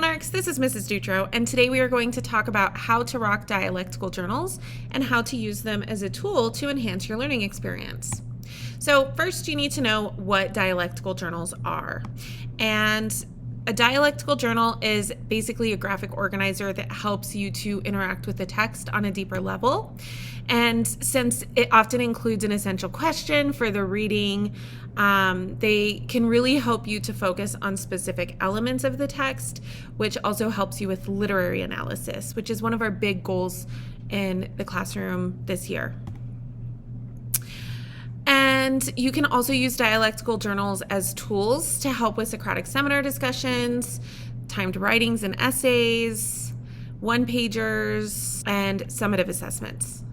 Monarchs, this is Mrs. Dutro, and today we are going to talk about how to rock dialectical journals and how to use them as a tool to enhance your learning experience. So first you need to know what dialectical journals are. And a dialectical journal is basically a graphic organizer that helps you to interact with the text on a deeper level. And since it often includes an essential question for the reading, they can really help you to focus on specific elements of the text, which also helps you with literary analysis, which is one of our big goals in the classroom this year. And you can also use dialectical journals as tools to help with Socratic Seminar discussions, timed writings and essays, one-pagers, and summative assessments.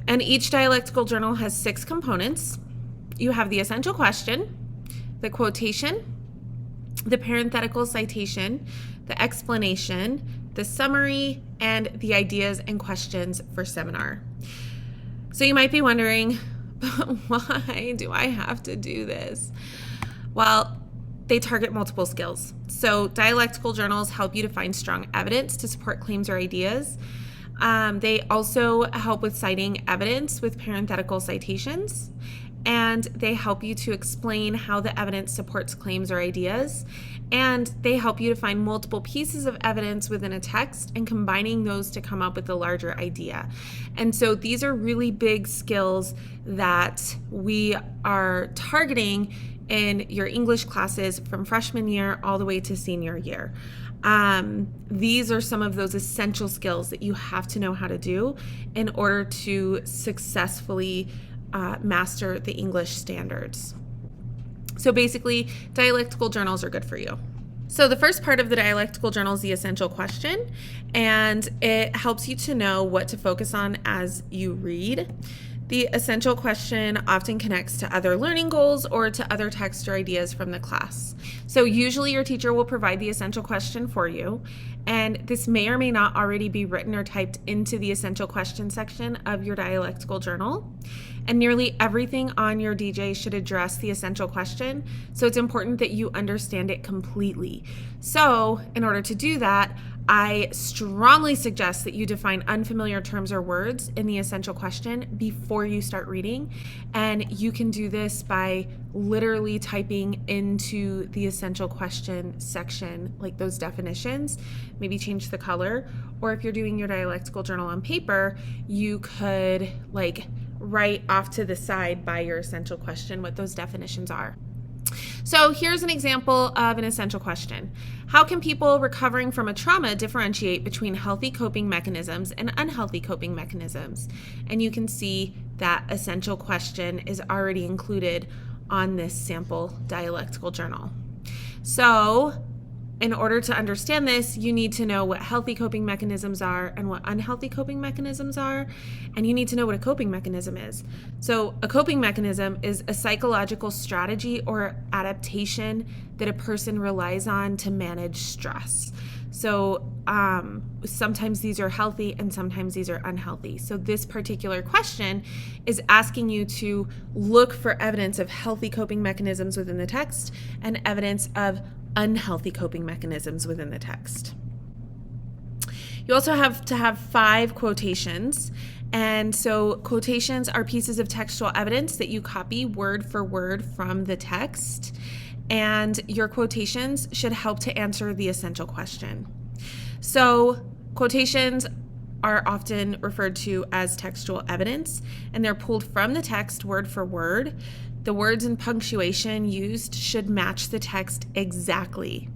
And each dialectical journal has 6 components. You have the essential question, the quotation, the parenthetical citation, the explanation, the summary, and the ideas and questions for seminar. So you might be wondering, why do I have to do this? Well, they target multiple skills. So dialectical journals help you to find strong evidence to support claims or ideas. They also help with citing evidence with parenthetical citations, and they help you to explain how the evidence supports claims or ideas, and they help you to find multiple pieces of evidence within a text and combining those to come up with a larger idea. And so these are really big skills that we are targeting in your English classes from freshman year all the way to senior year. These are some of those essential skills that you have to know how to do in order to successfully master the English standards. So basically, dialectical journals are good for you. So the first part of the dialectical journal is the essential question, and it helps you to know what to focus on as you read. The essential question often connects to other learning goals or to other text or ideas from the class. So usually your teacher will provide the essential question for you, and this may or may not already be written or typed into the essential question section of your dialectical journal. And nearly everything on your DJ should address the essential question, so it's important that you understand it completely. So in order to do that, I strongly suggest that you define unfamiliar terms or words in the essential question before you start reading. And you can do this by literally typing into the essential question section, like those definitions, maybe change the color. Or if you're doing your dialectical journal on paper, you could write off to the side by your essential question what those definitions are. So here's an example of an essential question. How can people recovering from a trauma differentiate between healthy coping mechanisms and unhealthy coping mechanisms? And you can see that essential question is already included on this sample dialectical journal. So in order to understand this, you need to know what healthy coping mechanisms are and what unhealthy coping mechanisms are, and you need to know what a coping mechanism is. So a coping mechanism is a psychological strategy or adaptation that a person relies on to manage stress. So sometimes these are healthy and sometimes these are unhealthy. So this particular question is asking you to look for evidence of healthy coping mechanisms within the text and evidence of unhealthy coping mechanisms within the text. You also have to have 5 quotations. And so quotations are pieces of textual evidence that you copy word for word from the text. And your quotations should help to answer the essential question. So quotations are often referred to as textual evidence, and they're pulled from the text word for word. The words and punctuation used should match the text exactly.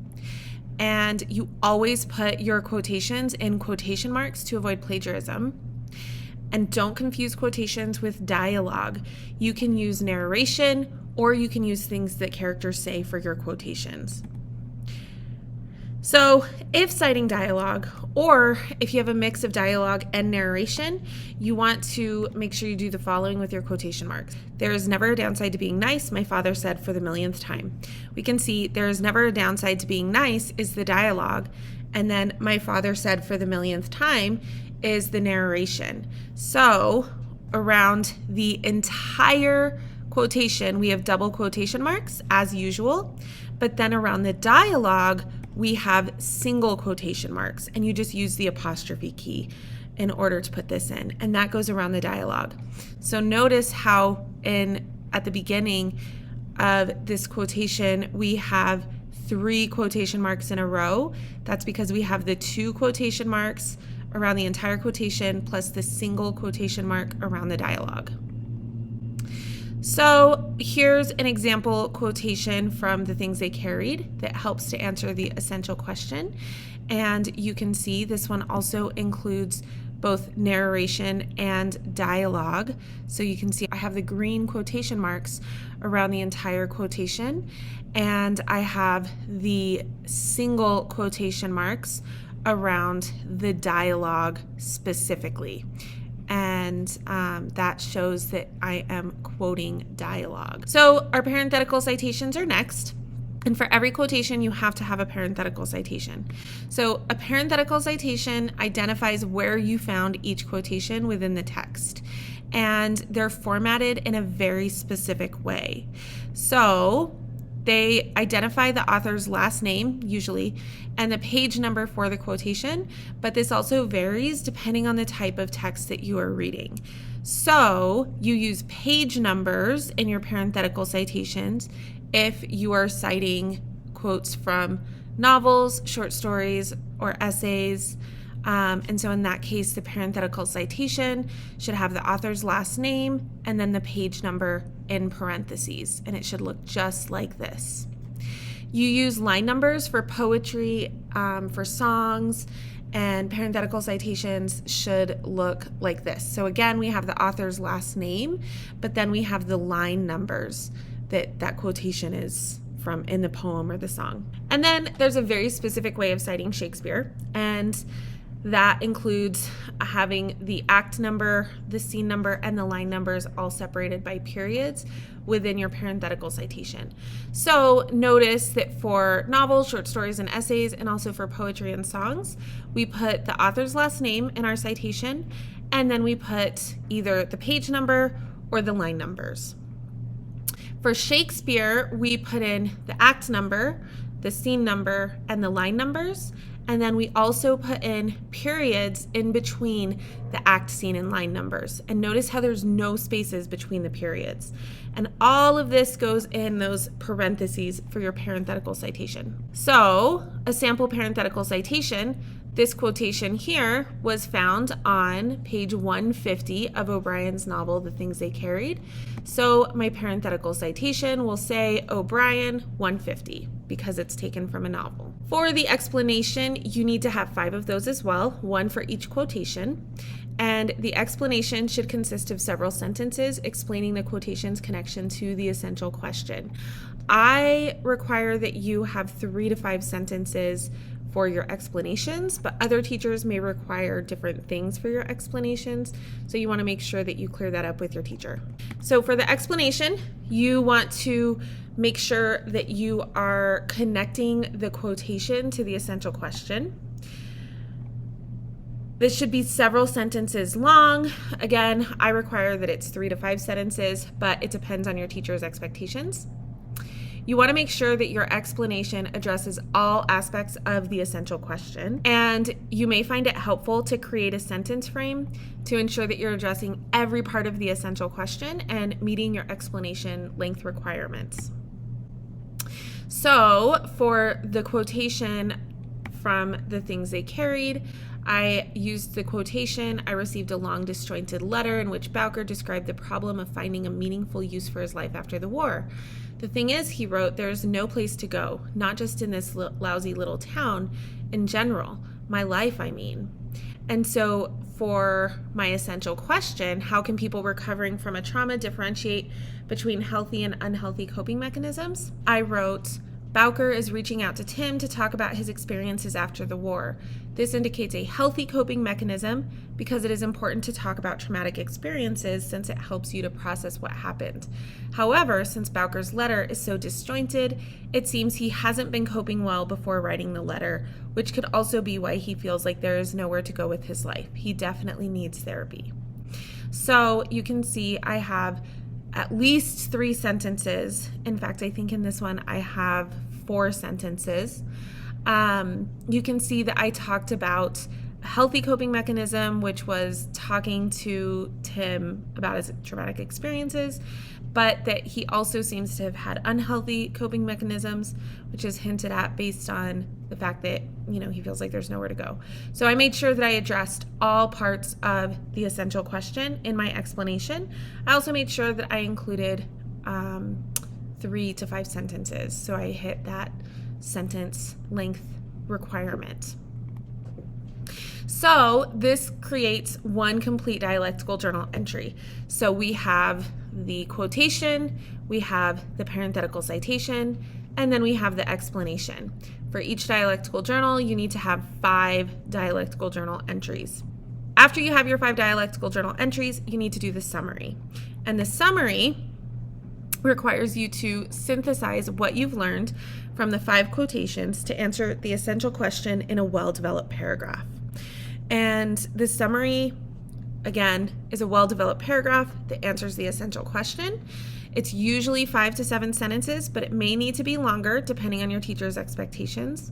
And you always put your quotations in quotation marks to avoid plagiarism. And don't confuse quotations with dialogue. You can use narration or you can use things that characters say for your quotations. So if citing dialogue, or if you have a mix of dialogue and narration, you want to make sure you do the following with your quotation marks. There is never a downside to being nice, my father said for the millionth time. We can see there is never a downside to being nice is the dialogue, and then my father said for the millionth time is the narration. So around the entire quotation, we have double quotation marks as usual, but then around the dialogue, we have single quotation marks, and you just use the apostrophe key in order to put this in, and that goes around the dialogue. So notice how at the beginning of this quotation, we have 3 quotation marks in a row. That's because we have the 2 quotation marks around the entire quotation plus the single quotation mark around the dialogue. So here's an example quotation from The Things They Carried that helps to answer the essential question. And you can see this one also includes both narration and dialogue. So you can see I have the green quotation marks around the entire quotation, and I have the single quotation marks around the dialogue specifically. And that shows that I am quoting dialogue. So our parenthetical citations are next. And for every quotation, you have to have a parenthetical citation. So a parenthetical citation identifies where you found each quotation within the text. And they're formatted in a very specific way. So they identify the author's last name, usually, and the page number for the quotation, but this also varies depending on the type of text that you are reading. So you use page numbers in your parenthetical citations if you are citing quotes from novels, short stories, or essays. And so in that case, the parenthetical citation should have the author's last name and then the page number in parentheses, and it should look just like this. You use line numbers for poetry, for songs, and parenthetical citations should look like this. So again, we have the author's last name, but then we have the line numbers that quotation is from in the poem or the song. And then there's a very specific way of citing Shakespeare, and that includes having the act number, the scene number, and the line numbers all separated by periods within your parenthetical citation. So notice that for novels, short stories, and essays, and also for poetry and songs, we put the author's last name in our citation, and then we put either the page number or the line numbers. For Shakespeare, we put in the act number, the scene number, and the line numbers. And then we also put in periods in between the act, scene, and line numbers. And notice how there's no spaces between the periods. And all of this goes in those parentheses for your parenthetical citation. So a sample parenthetical citation, this quotation here was found on page 150 of O'Brien's novel, The Things They Carried. So my parenthetical citation will say O'Brien 150 because it's taken from a novel. For the explanation, you need to have 5 of those as well, 1 for each quotation. And the explanation should consist of several sentences explaining the quotation's connection to the essential question. I require that you have 3 to 5 sentences for your explanations, but other teachers may require different things for your explanations, so you want to make sure that you clear that up with your teacher. So for the explanation, you want to make sure that you are connecting the quotation to the essential question. This should be several sentences long. Again, I require that it's 3 to 5 sentences, but it depends on your teacher's expectations. You want to make sure that your explanation addresses all aspects of the essential question, and you may find it helpful to create a sentence frame to ensure that you're addressing every part of the essential question and meeting your explanation length requirements. So for the quotation from The Things They Carried, I used the quotation, I received a long disjointed letter in which Bowker described the problem of finding a meaningful use for his life after the war. The thing is, he wrote, there is no place to go, not just in this lousy little town, in general, my life, I mean. And so for my essential question, how can people recovering from a trauma differentiate between healthy and unhealthy coping mechanisms? I wrote, Bowker is reaching out to Tim to talk about his experiences after the war. This indicates a healthy coping mechanism because it is important to talk about traumatic experiences since it helps you to process what happened. However, since Bowker's letter is so disjointed, it seems he hasn't been coping well before writing the letter, which could also be why he feels like there is nowhere to go with his life. He definitely needs therapy. So you can see I have at least 3 sentences. In fact, I think in this one I have 4 sentences You can see that I talked about a healthy coping mechanism, which was talking to Tim about his traumatic experiences, but that he also seems to have had unhealthy coping mechanisms, which is hinted at based on the fact that, he feels like there's nowhere to go. So I made sure that I addressed all parts of the essential question in my explanation. I also made sure that I included 3 to 5 sentences. So I hit that sentence length requirement. So this creates one complete dialectical journal entry. So we have the quotation, we have the parenthetical citation, and then we have the explanation. For each dialectical journal, you need to have 5 dialectical journal entries. After you have your 5 dialectical journal entries, you need to do the summary. And the summary requires you to synthesize what you've learned from the 5 quotations to answer the essential question in a well-developed paragraph. And the summary, again, is a well-developed paragraph that answers the essential question. It's usually 5 to 7 sentences, but it may need to be longer depending on your teacher's expectations.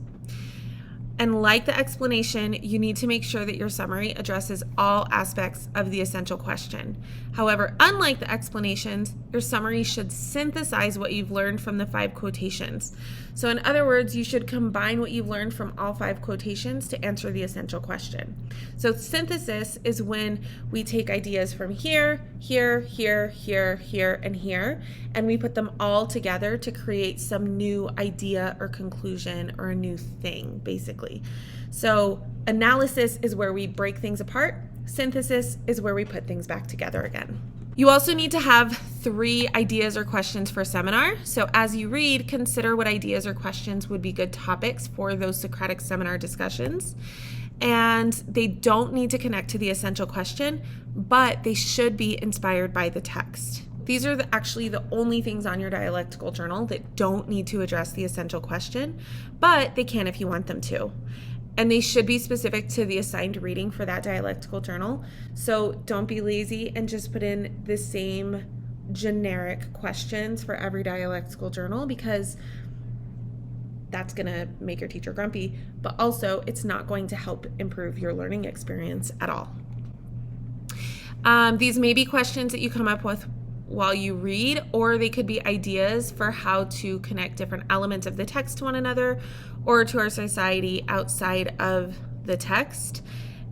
And like the explanation, you need to make sure that your summary addresses all aspects of the essential question. However, unlike the explanations, your summary should synthesize what you've learned from the 5 quotations. So in other words, you should combine what you've learned from all 5 quotations to answer the essential question. So synthesis is when we take ideas from here, here, here, here, here, and here, and we put them all together to create some new idea or conclusion or a new thing, basically. So analysis is where we break things apart. Synthesis is where we put things back together again. You also need to have 3 ideas or questions for seminar. So as you read, consider what ideas or questions would be good topics for those Socratic Seminar discussions. And they don't need to connect to the essential question, but they should be inspired by the text. These are actually the only things on your dialectical journal that don't need to address the essential question, but they can if you want them to. And they should be specific to the assigned reading for that dialectical journal. So don't be lazy and just put in the same generic questions for every dialectical journal, because that's going to make your teacher grumpy, but also it's not going to help improve your learning experience at all. These may be questions that you come up with while you read, or they could be ideas for how to connect different elements of the text to one another or to our society outside of the text.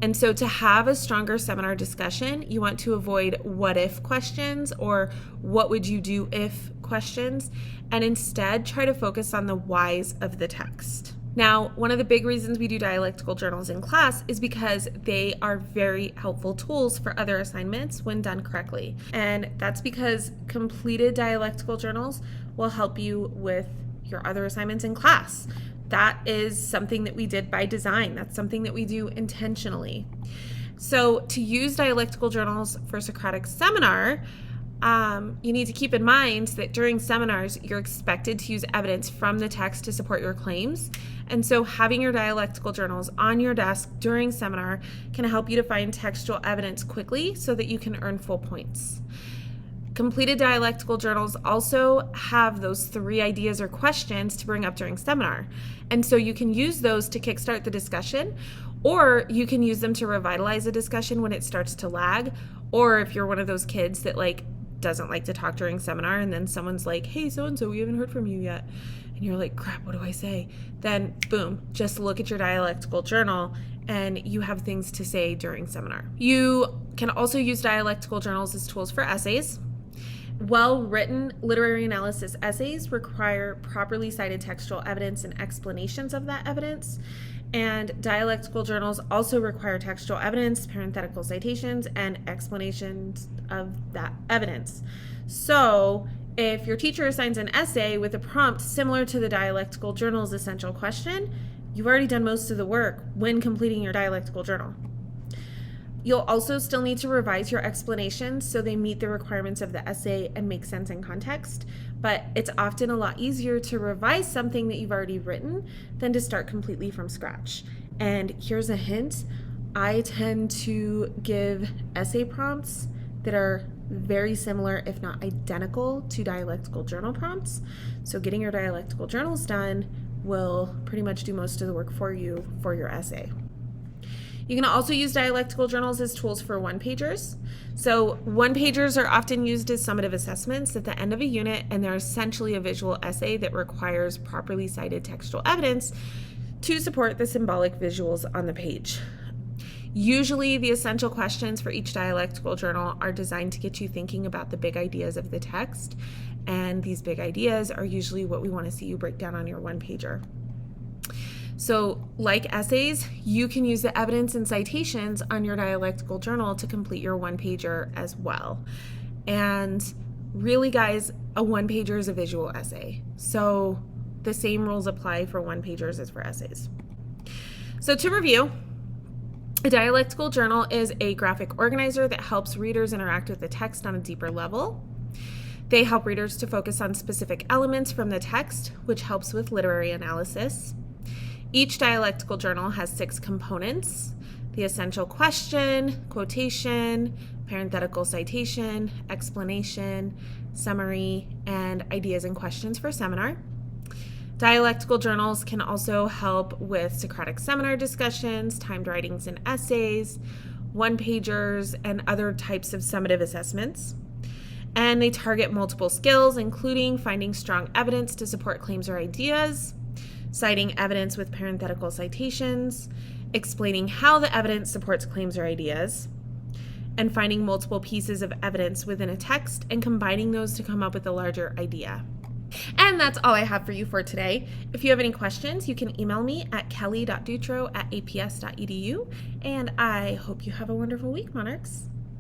And so to have a stronger seminar discussion, you want to avoid what if questions or what would you do if questions, and instead try to focus on the whys of the text. Now, one of the big reasons we do dialectical journals in class is because they are very helpful tools for other assignments when done correctly. And that's because completed dialectical journals will help you with your other assignments in class. That is something that we did by design. That's something that we do intentionally. So to use dialectical journals for Socratic Seminar, you need to keep in mind that during seminars, you're expected to use evidence from the text to support your claims. And so having your dialectical journals on your desk during seminar can help you to find textual evidence quickly so that you can earn full points. Completed dialectical journals also have those 3 ideas or questions to bring up during seminar. And so you can use those to kickstart the discussion, or you can use them to revitalize a discussion when it starts to lag, or if you're one of those kids that doesn't like to talk during seminar and then someone's like, hey, so-and-so, we haven't heard from you yet. And you're like, crap, what do I say? Then boom, just look at your dialectical journal and you have things to say during seminar. You can also use dialectical journals as tools for essays. Well-written literary analysis essays require properly cited textual evidence and explanations of that evidence. And dialectical journals also require textual evidence, parenthetical citations, and explanations of that evidence. So if your teacher assigns an essay with a prompt similar to the dialectical journal's essential question, you've already done most of the work when completing your dialectical journal. You'll also still need to revise your explanations so they meet the requirements of the essay and make sense in context, but it's often a lot easier to revise something that you've already written than to start completely from scratch. And here's a hint, I tend to give essay prompts that are very similar, if not identical, to dialectical journal prompts. So getting your dialectical journals done will pretty much do most of the work for you for your essay. You can also use dialectical journals as tools for one-pagers. So one-pagers are often used as summative assessments at the end of a unit, and they're essentially a visual essay that requires properly cited textual evidence to support the symbolic visuals on the page. Usually, the essential questions for each dialectical journal are designed to get you thinking about the big ideas of the text, and these big ideas are usually what we want to see you break down on your one-pager. So, like essays, you can use the evidence and citations on your dialectical journal to complete your one-pager as well. And really, guys, a one-pager is a visual essay. So the same rules apply for one-pagers as for essays. So to review, a dialectical journal is a graphic organizer that helps readers interact with the text on a deeper level. They help readers to focus on specific elements from the text, which helps with literary analysis. Each dialectical journal has 6 components: the essential question, quotation, parenthetical citation, explanation, summary, and ideas and questions for seminar. Dialectical journals can also help with Socratic Seminar discussions, timed writings and essays, one-pagers, and other types of summative assessments. And they target multiple skills, including finding strong evidence to support claims or ideas, citing evidence with parenthetical citations, explaining how the evidence supports claims or ideas, and finding multiple pieces of evidence within a text and combining those to come up with a larger idea. And that's all I have for you for today. If you have any questions, you can email me at kelly.dutro@aps.edu, and I hope you have a wonderful week, Monarchs.